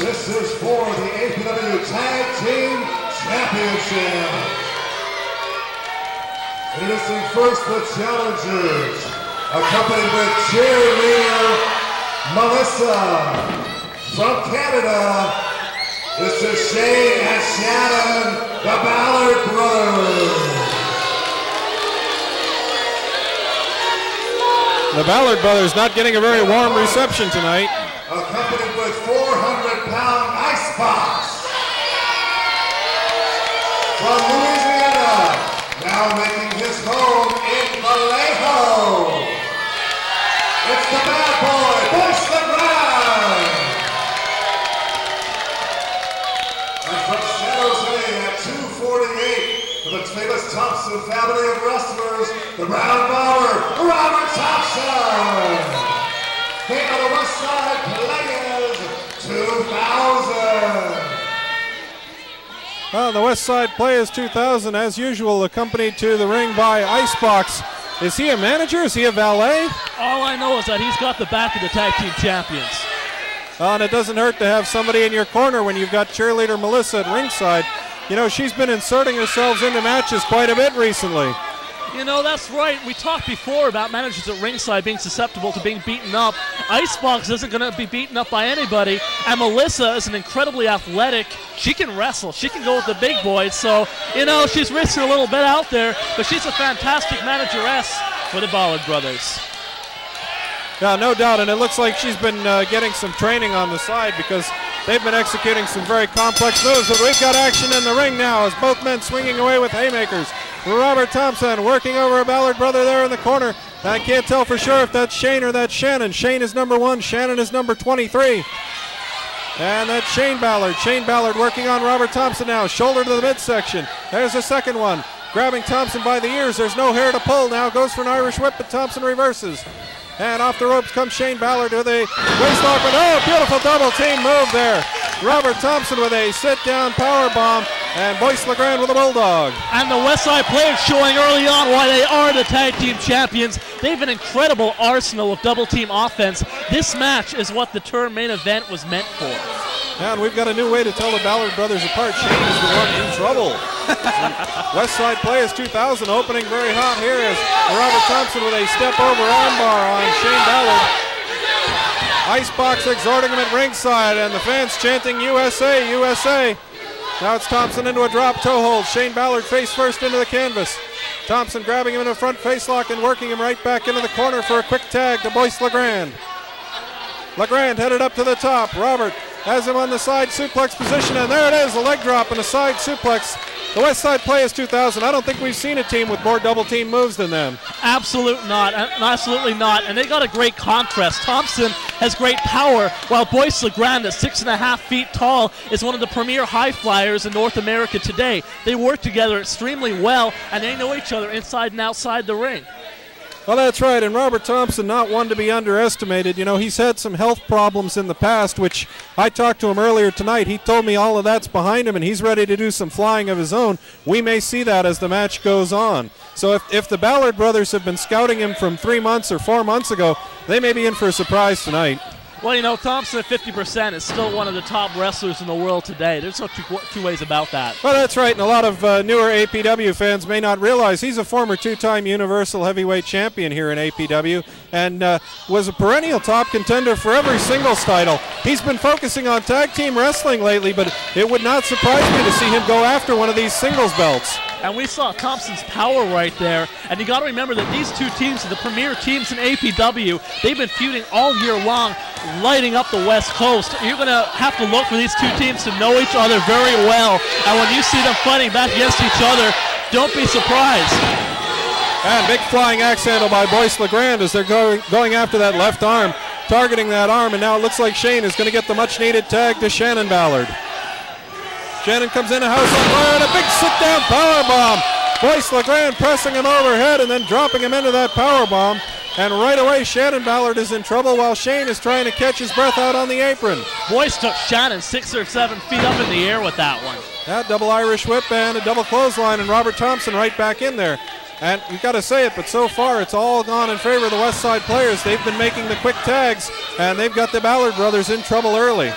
This is for the APW Tag Team Championship. Introducing first the challengers, accompanied with cheerleader Melissa. From Canada, this is Shane and Shannon, the Ballard brothers. The Ballard brothers not getting a very warm reception tonight. Accompanied with 400-pound icebox. From Louisiana, now making his home in Vallejo. It's the bad boy, Boyce LeGrand. And from San Jose at 248, for the famous Thompson family of wrestlers, the Brown Bomber, Robert Thompson. King of the West Side, Playaz 2000. Well, the West Side Playaz 2000, as usual, accompanied to the ring by Icebox. Is he a manager? Is he a valet? All I know is that he's got the back of the tag team champions. And it doesn't hurt to have somebody in your corner when you've got cheerleader Melissa at ringside. You know, she's been inserting herself into matches quite a bit recently. You know, that's right. We talked before about managers at ringside being susceptible to being beaten up. Icebox isn't going to be beaten up by anybody, and Melissa is an incredibly athletic. She can wrestle. She can go with the big boys. So, you know, she's risking a little bit out there, but she's a fantastic manageress for the Ballard brothers. Yeah, no doubt, and it looks like she's been getting some training on the side because they've been executing some very complex moves, but we've got action in the ring now as both men swinging away with haymakers. Robert Thompson working over a Ballard brother there in the corner. I can't tell for sure if that's Shane or that's Shannon. Shane is number 1, Shannon is number 23. And that's Shane Ballard. Shane Ballard working on Robert Thompson now, shoulder to the midsection. There's the second one, grabbing Thompson by the ears. There's no hair to pull now, goes for an Irish whip, but Thompson reverses. And off the ropes comes Shane Ballard with a waistlock, but oh, beautiful double team move there. Robert Thompson with a sit-down power bomb, and Boyce LeGrand with a bulldog. And the Westside Playaz showing early on why they are the tag team champions. They have an incredible arsenal of double team offense. This match is what the term main event was meant for. And we've got a new way to tell the Ballard brothers apart. Shane is the one in trouble. Westside Playaz 2000 opening very hot here as Robert Thompson with a step over armbar on Shane Ballard. Icebox exhorting him at ringside, and the fans chanting USA, USA. Now it's Thompson into a drop toe hold. Shane Ballard face first into the canvas. Thompson grabbing him in a front face lock and working him right back into the corner for a quick tag to Boyce LeGrand. LeGrand headed up to the top. Robert has him on the side suplex position, and there it is, a leg drop and a side suplex. The Westside Playaz 2000, I don't think we've seen a team with more double team moves than them. Absolutely not, and they got a great contrast. Thompson has great power, while Boyce LeGrand at 6.5 feet tall is one of the premier high flyers in North America today. They work together extremely well, and they know each other inside and outside the ring. Well, that's right, and Robert Thompson, not one to be underestimated. You know, he's had some health problems in the past, which I talked to him earlier tonight. He told me all of that's behind him, and he's ready to do some flying of his own. We may see that as the match goes on. So if the Ballard brothers have been scouting him from 3 months or 4 months ago, they may be in for a surprise tonight. Well, you know, Thompson at 50% is still one of the top wrestlers in the world today. There's no two ways about that. Well, that's right, and a lot of newer APW fans may not realize he's a former 2-time Universal Heavyweight Champion here in APW and was a perennial top contender for every singles title. He's been focusing on tag team wrestling lately, but it would not surprise me to see him go after one of these singles belts. And we saw Thompson's power right there. And you got to remember that these two teams are the premier teams in APW. They've been feuding all year long, lighting up the West Coast. You're going to have to look for these two teams to know each other very well. And when you see them fighting back against each other, don't be surprised. And big flying axe handle by Boyce LeGrand as they're going after that left arm, targeting that arm. And now it looks like Shane is going to get the much-needed tag to Shannon Ballard. Shannon comes in, a house on fire, and a big sit-down powerbomb. Boyce LeGrand pressing him overhead and then dropping him into that powerbomb. And right away, Shannon Ballard is in trouble while Shane is trying to catch his breath out on the apron. Boyce took Shannon 6 or 7 feet up in the air with that one. That double Irish whip and a double clothesline, and Robert Thompson right back in there. And we've got to say it, but so far it's all gone in favor of the Westside Playaz. They've been making the quick tags, and they've got the Ballard brothers in trouble early.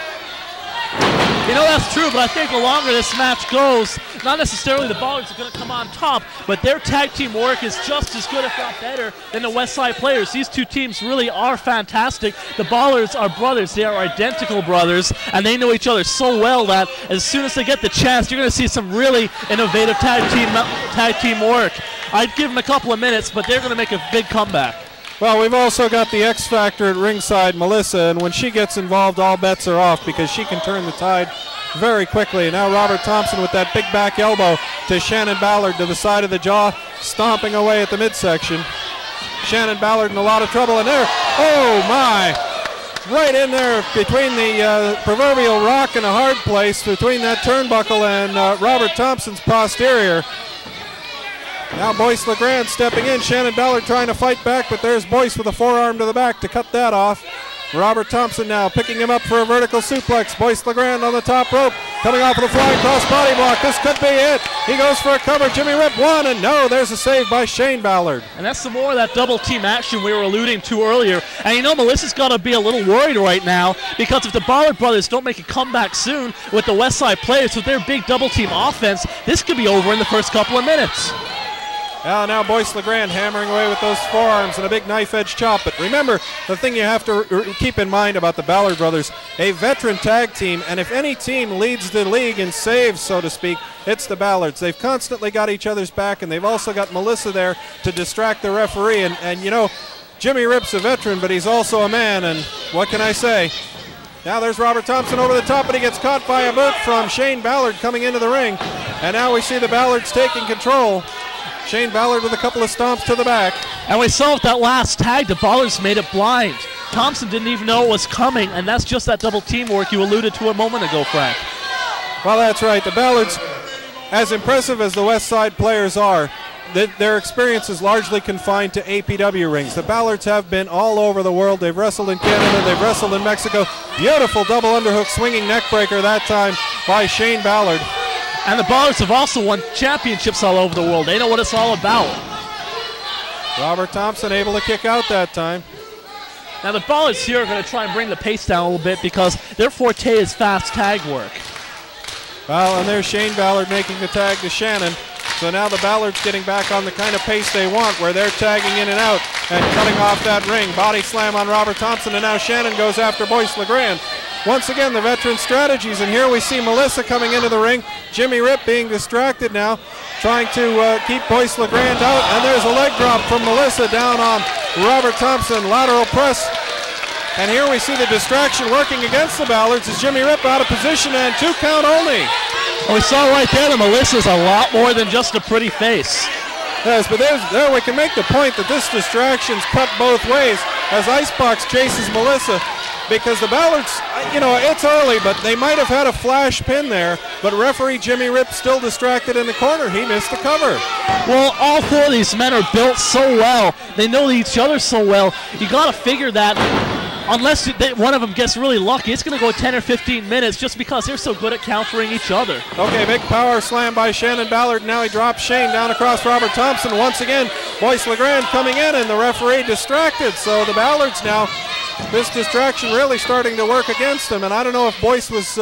You know, that's true, but I think the longer this match goes, not necessarily the Ballards are going to come on top, but their tag team work is just as good, if not better, than the Westside Players. These two teams really are fantastic. The Ballards are brothers. They are identical brothers, and they know each other so well that as soon as they get the chance, you're going to see some really innovative tag team work. I'd give them a couple of minutes, but they're going to make a big comeback. Well, we've also got the X Factor at ringside, Melissa, and when she gets involved, all bets are off because she can turn the tide very quickly. Now Robert Thompson with that big back elbow to Shannon Ballard to the side of the jaw, stomping away at the midsection. Shannon Ballard in a lot of trouble, and there, oh my, right in there between the proverbial rock and a hard place, between that turnbuckle and Robert Thompson's posterior. Now Boyce LeGrand stepping in. Shannon Ballard trying to fight back, but there's Boyce with a forearm to the back to cut that off. Robert Thompson now picking him up for a vertical suplex. Boyce LeGrand on the top rope, coming off with a flying cross body block. This could be it. He goes for a cover. Jimmy Rip one, and no, there's a save by Shane Ballard. And that's some more of that double team action we were alluding to earlier. And you know, Melissa's got to be a little worried right now because if the Ballard brothers don't make a comeback soon with the Westside Players with their big double team offense, this could be over in the first couple of minutes. Now Boyce LeGrand hammering away with those forearms and a big knife-edge chop. But remember, the thing you have to keep in mind about the Ballard brothers, a veteran tag team, and if any team leads the league in saves, so to speak, it's the Ballards. They've constantly got each other's back, and they've also got Melissa there to distract the referee. And you know, Jimmy Rip's a veteran, but he's also a man, and what can I say? Now there's Robert Thompson over the top, but he gets caught by a boot from Shane Ballard coming into the ring. And now we see the Ballards taking control. Shane Ballard with a couple of stomps to the back. And we saw with that last tag, the Ballards made it blind. Thompson didn't even know it was coming, and that's just that double teamwork you alluded to a moment ago, Frank. Well, that's right. The Ballards, as impressive as the West Side Players are, their experience is largely confined to APW rings. The Ballards have been all over the world. They've wrestled in Canada. They've wrestled in Mexico. Beautiful double underhook swinging neck breaker that time by Shane Ballard. And the Ballards have also won championships all over the world. They know what it's all about. Robert Thompson able to kick out that time. Now the Ballards here are going to try and bring the pace down a little bit because their forte is fast tag work. Well, and there's Shane Ballard making the tag to Shannon. So now the Ballards getting back on the kind of pace they want where they're tagging in and out and cutting off that ring. Body slam on Robert Thompson, and now Shannon goes after Boyce LeGrand. Once again, the veteran strategies, and here we see Melissa coming into the ring. Jimmy Rip being distracted now, trying to keep Boyce LeGrand out, and there's a leg drop from Melissa down on Robert Thompson, lateral press. And here we see the distraction working against the Ballards as Jimmy Rip out of position and 2 count only. Well, we saw right there that Melissa's a lot more than just a pretty face. Yes, but there we can make the point that this distraction's cut both ways as Icebox chases Melissa. Because the Ballards, you know, it's early, but they might have had a flash pin there, but referee Jimmy Rip still distracted in the corner. He missed the cover. Well, all 4 of these men are built so well. They know each other so well. You got to figure that unless one of them gets really lucky, it's going to go 10 or 15 minutes just because they're so good at countering each other. Okay, big power slam by Shannon Ballard. Now he drops Shane down across Robert Thompson. Once again, Boyce LeGrand coming in, and the referee distracted. So the Ballards now, this distraction really starting to work against them, and I don't know if Boyce was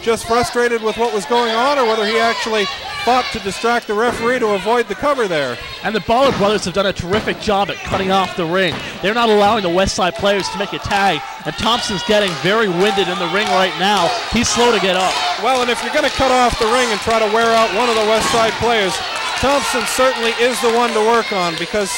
just frustrated with what was going on or whether he actually fought to distract the referee to avoid the cover there. And the Ballard brothers have done a terrific job at cutting off the ring. They're not allowing the West Side Players to make a tag, and Thompson's getting very winded in the ring right now. He's slow to get up. Well, and if you're going to cut off the ring and try to wear out one of the West Side Players, Thompson certainly is the one to work on because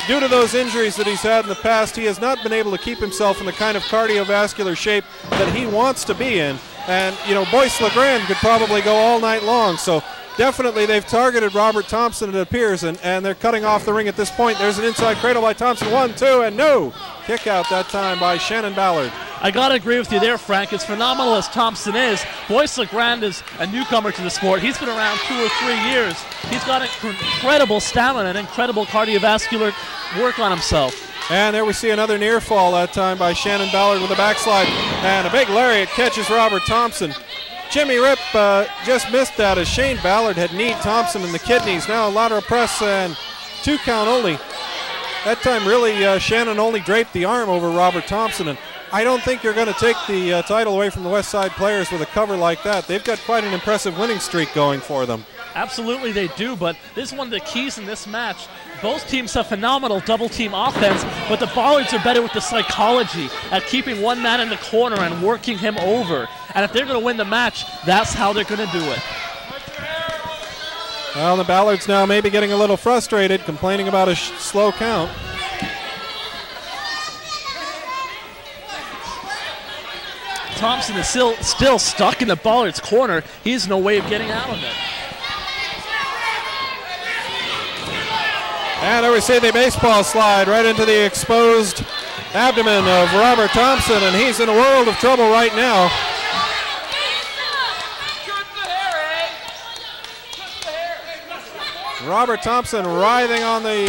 due to those injuries that he's had in the past, he has not been able to keep himself in the kind of cardiovascular shape that he wants to be in. And, you know, Boyce LeGrand could probably go all night long. So definitely they've targeted Robert Thompson, it appears, and they're cutting off the ring at this point. There's an inside cradle by Thompson. 1, 2, and no. Kick out that time by Shannon Ballard. I got to agree with you there, Frank. As phenomenal as Thompson is, Boyce LeGrand is a newcomer to the sport. He's been around 2 or 3 years. He's got incredible stamina and incredible cardiovascular work on himself. And there we see another near fall that time by Shannon Ballard with a backslide. And a big lariat catches Robert Thompson. Jimmy Rip just missed that as Shane Ballard had kneed Thompson in the kidneys. Now a lateral press and 2 count only. That time really Shannon only draped the arm over Robert Thompson, and I don't think you're going to take the title away from the West Side Players with a cover like that. They've got quite an impressive winning streak going for them. Absolutely they do, but this is one of the keys in this match. Both teams have phenomenal double-team offense, but the Ballards are better with the psychology at keeping one man in the corner and working him over. And if they're going to win the match, that's how they're going to do it. Well, the Ballards now maybe getting a little frustrated, complaining about a slow count. Thompson is still stuck in the Ballard's corner. He has no way of getting out of it. And there we see the baseball slide right into the exposed abdomen of Robert Thompson, and he's in a world of trouble right now. Robert Thompson writhing on the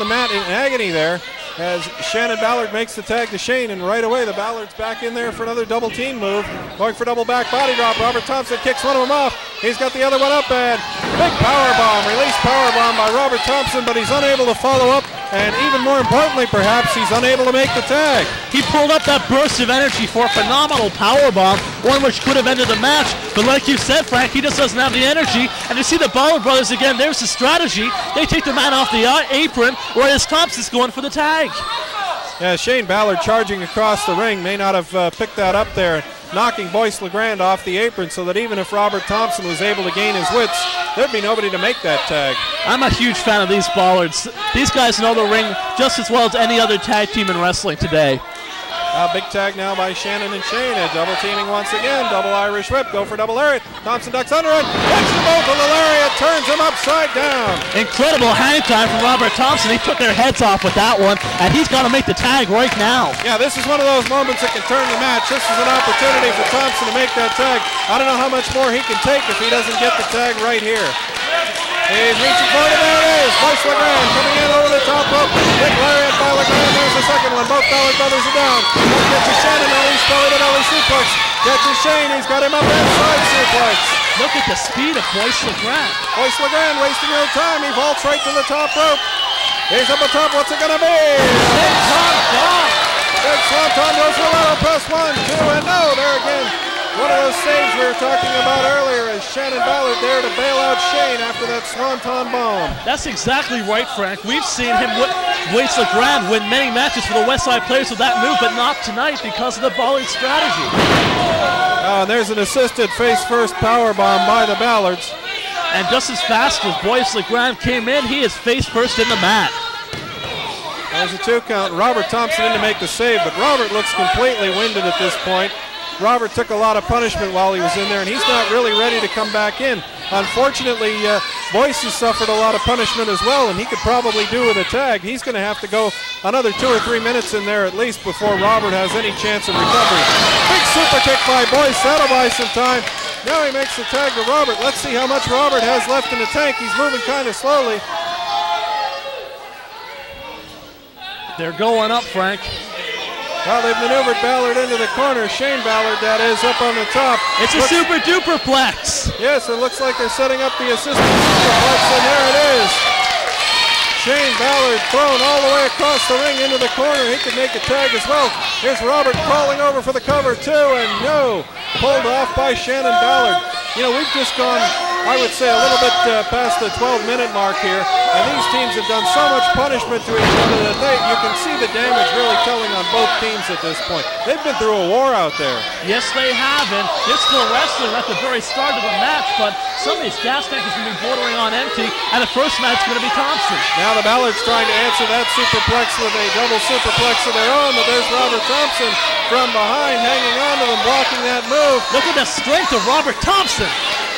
mat in agony there as Shannon Ballard makes the tag to Shane, and right away the Ballard's back in there for another double team move. Going for double back body drop. Robert Thompson kicks one of them off. He's got the other one up, and big power bomb, release power bomb by Robert Thompson, but he's unable to follow up, and even more importantly perhaps, he's unable to make the tag. He pulled up that burst of energy for a phenomenal power bomb, one which could have ended the match, but like you said, Frank, he just doesn't have the energy. And you see the Ballard brothers again, there's the strategy. They take the man off the apron, whereas Thompson's going for the tag. Yeah, Shane Ballard charging across the ring, may not have picked that up there, knocking Boyce LeGrand off the apron so that even if Robert Thompson was able to gain his wits, there'd be nobody to make that tag. I'm a huge fan of these Ballards. These guys know the ring just as well as any other tag team in wrestling today. Big tag now by Shannon and Shane. Double teaming once again. Double Irish whip. Go for double lariat. Thompson ducks under it. Hits them both with the lariat. Turns him upside down. Incredible hang time from Robert Thompson. He took their heads off with that one, and he's got to make the tag right now. Yeah, this is one of those moments that can turn the match. This is an opportunity for Thompson to make that tag. I don't know how much more he can take if he doesn't get the tag right here. He's reaching for it, and there it is. Boyce LeGrand coming in over the top rope. Big lariat by LeGrand. There's the second one. Both Ballard brothers are down. Gets to Shannon. Now he's throwing an belly suplex. Gets to Shane. He's got him up that side suplex. Look at the speed of Boyce LeGrand. Boyce LeGrand wasting no time. He vaults right to the top rope. He's up the top. What's it going to be? Big Tom bomb. Big Swanton goes for a little press. 1, 2, and no. There again. One of those saves we were talking about earlier is Shannon Ballard there to bail out Shane after that Swanton bomb. That's exactly right, Frank. We've seen him, Boyce LeGrand, win many matches for the West Side Players with that move, but not tonight because of the Ballard strategy. And there's an assisted face-first power bomb by the Ballards. And just as fast as Boyce LeGrand came in, he is face-first in the mat. There's a 2 count. Robert Thompson in to make the save, but Robert looks completely winded at this point. Robert took a lot of punishment while he was in there, and he's not really ready to come back in. Unfortunately, Boyce has suffered a lot of punishment as well, and he could probably do with a tag. He's going to have to go another 2 or 3 minutes in there at least before Robert has any chance of recovery. Big super kick by Boyce. That'll buy some time. Now he makes the tag to Robert. Let's see how much Robert has left in the tank. He's moving kind of slowly. They're going up, Frank. Well, they've maneuvered Ballard into the corner. Shane Ballard, that is, up on the top. It's a super duper plex. Yes, it looks like they're setting up the assistant superplex, and there it is. Shane Ballard thrown all the way across the ring into the corner. He could make a tag as well. Here's Robert crawling over for the cover, too, and no, pulled off by Shannon Ballard. You know, we've just gone, I would say, a little bit past the 12-minute mark here, and these teams have done so much punishment to each other that you can see the damage really telling on both teams at this point. They've been through a war out there. Yes, they have, and they're still wrestling at the very start of the match, but some of these gas tanks are going to be bordering on empty, and the first match is going to be Thompson. Now the Ballards trying to answer that superplex with a double superplex of their own, but there's Robert Thompson from behind, hanging on to them, blocking that move. Look at the strength of Robert Thompson.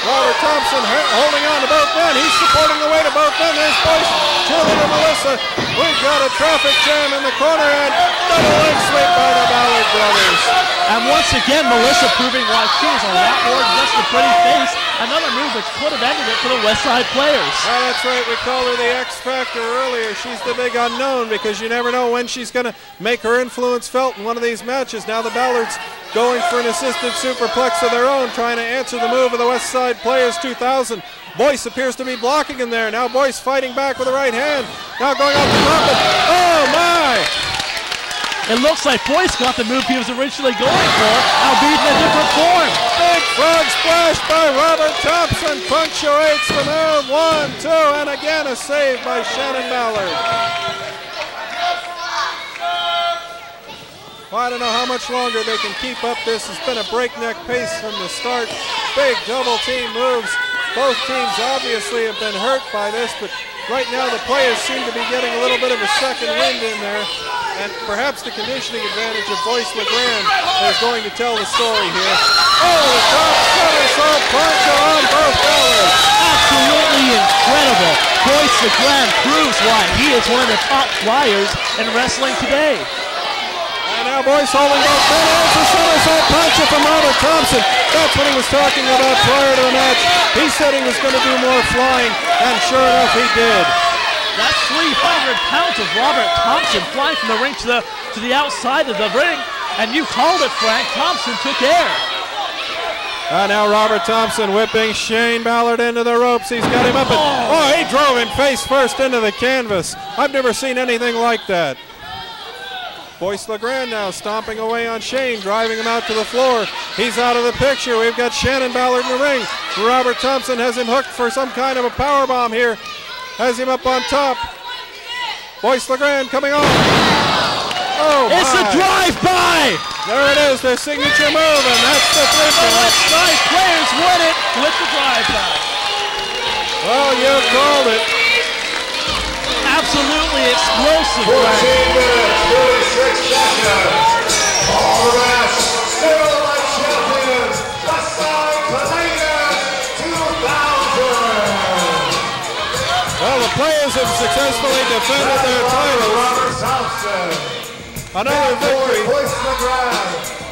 Robert Thompson holding on to both men. He's supporting the weight of both men. There's Boyce, cheerleader Melissa. We've got a traffic jam in the corner, and double leg sweep by the Ballard brothers. And once again, Melissa proving why she is a lot more than just a pretty face. Another move which could have ended it for the West Side Players. Well, that's right. We called her the X Factor earlier. She's the big unknown because you never know when she's going to make her influence felt in one of these matches. Now the Ballards going for an assisted superplex of their own, trying to answer the move of the West Side Players 2000. Boyce appears to be blocking him there. Now Boyce fighting back with the right hand. Now going off the top. Oh, my! It looks like Boyce got the move he was originally going for, albeit in a different form. Big frog splash by Robert Thompson punctuates the move. 1, 2, and again a save by Shannon Ballard. Well, I don't know how much longer they can keep up this. It's been a breakneck pace from the start. Big double team moves. Both teams obviously have been hurt by this, but right now the players seem to be getting a little bit of a second wind in there. And perhaps the conditioning advantage of Boyce LeGrand is going to tell the story here. Oh, the top somersault punch on both Ballards. Absolutely incredible. Boyce LeGrand proves why he is one of the top flyers in wrestling today. And now Boyce holding both men. It's a somersault punch from Robert Thompson. That's what he was talking about prior to the match. He said he was going to do more flying, and sure enough, he did. That's 300 pounds of Robert Thompson flying from the ring to the outside of the ring. And you called it, Frank. Thompson took air. And now Robert Thompson whipping Shane Ballard into the ropes. He's got him up. And, he drove him face first into the canvas. I've never seen anything like that. Boyce LeGrand now stomping away on Shane, driving him out to the floor. He's out of the picture. We've got Shannon Ballard in the ring. Robert Thompson has him hooked for some kind of a powerbomb here. Has him up on top. Boyce LeGrand coming on. Oh, it's a drive-by. There it is, their signature move, and that's the flip. The West Side players win it with the drive-by. Well, you called it. Absolutely explosive. 14 minutes, 36 seconds. All the rest, still the light champions, West Side Playaz 2000. Well, the Playaz have successfully defended their titles. Robert Thompson. Another victory. Boyce LeGrand.